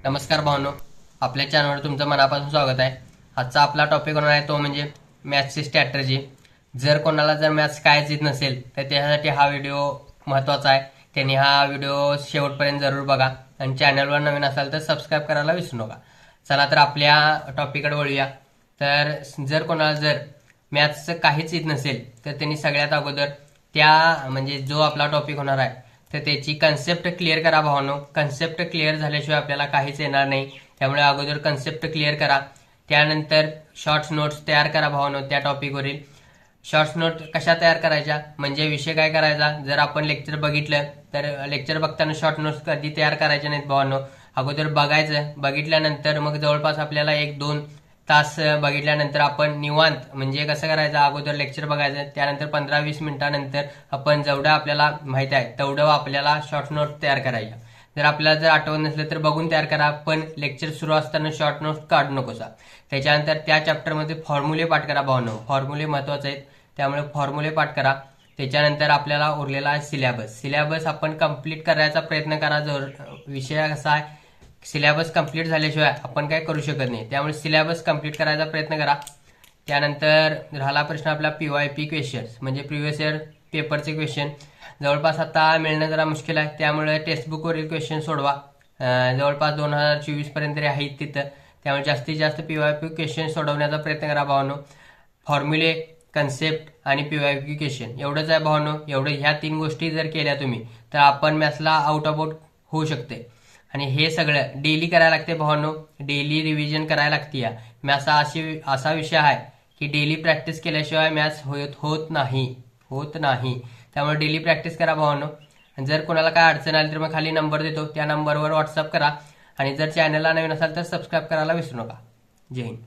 नमस्कार भावनो, आपल्या चॅनलवर तुमचं मनापासून स्वागत आहे. आजचा आपला टॉपिक होणार आहे तो म्हणजे मॅथ्सची स्ट्रॅटर्जी. जर कोणाला मॅथ्स कायच येत नसेल तर त्यासाठी हा व्हिडिओ महत्त्वाचा आहे. त्यांनी हा व्हिडिओ शेवटपर्यंत जरूर बघा आणि चॅनलवर नवीन असाल तर सबस्क्राईब करायला विसरू नका. चला तर आपल्या टॉपिककडे वळूया. जर कोणाला मॅथ्सचं काहीच येत नसेल तर त्यांनी सगळ्यात अगोदर म्हणजे जो आपला टॉपिक होणार आहे तर त्याची कन्सेप्ट क्लिअर करा भावानो. कन्सेप्ट क्लिअर झाल्याशिवाय आपल्याला काहीच येणार नाही. त्यामुळे अगोदर कन्सेप्ट क्लिअर करा. त्यानंतर शॉर्ट्स नोट्स तयार करा भावानो. त्या टॉपिकवरील शॉर्ट्स नोट कशा तयार करायच्या म्हणजे विषय काय करायचा. जर आपण लेक्चर बघितलं तर लेक्चर बघताना शॉर्ट नोट्स कधी तयार करायचे नाहीत भावानो. अगोदर बघायचं, बघितल्यानंतर मग जवळपास आपल्याला 1-2 तास बघितल्यानंतर आपण निवांत म्हणजे कसं करायचं, अगोदर लेक्चर बघायचं, त्यानंतर 15-20 मिनिटानंतर आपण जेवढं आपल्याला माहिती आहे तेवढं आपल्याला शॉर्ट नोट तयार करायच्या. जर आपल्याला आठवत नसलं तर बघून तयार करा, पण लेक्चर सुरू असताना शॉर्ट नोट्स काढू नकोसा. त्याच्यानंतर त्या चॅप्टरमध्ये फॉर्म्युले पाठ करा भावनो. फॉर्म्युले महत्वाचे आहेत त्यामुळे फॉर्म्युले पाठ करा. त्याच्यानंतर आपल्याला उरलेला आहे सिलेबस आपण कंप्लीट करायचा प्रयत्न करा. जर विषय कसा आहे, सिलेबस कंप्लीट झाल्याशिवाय आपण काय करू शकत नाही. त्यामुळे सिलेबस कंप्लीट करायचा प्रयत्न करा. त्यानंतर राहिला प्रश्न आपला PYP क्वेश्चन्स म्हणजे प्रिव्हियस इयर पेपरचे क्वेश्चन. जवळपास आता मिळणं जरा मुश्किल आहे, त्यामुळे टेक्स्टबुकवरील क्वेश्चन सोडवा. जवळपास 2024 पर्यंत तरी आहेत तिथं. त्यामुळे जास्तीत जास्त PYP क्वेश्चन सोडवण्याचा प्रयत्न करा भावानो. फॉर्म्युले, कन्सेप्ट आणि PYP क्वेश्चन एवढंच आहे भावानो. ह्या 3 गोष्टी जर केल्या तुम्ही तर आपण मॅथ्सला आउट ऑफ आउट होऊ शकते. आणि हे सगळं डेली करायला लागते भावानो. डेली रिव्हिजन करायला लागते. मॅथ्स असा विषय आहे की डेली प्रॅक्टिस केल्याशिवाय मॅथ्स होत नाही. त्यामुळे डेली प्रॅक्टिस करा भावानो. जर कोणाला काय अडचण आली तर मग खाली नंबर देतो, त्या नंबरवर व्हॉट्सअप करा. आणि जर चॅनलला नवीन असाल तर सबस्क्राईब करायला विसरू नका. जय हिंद.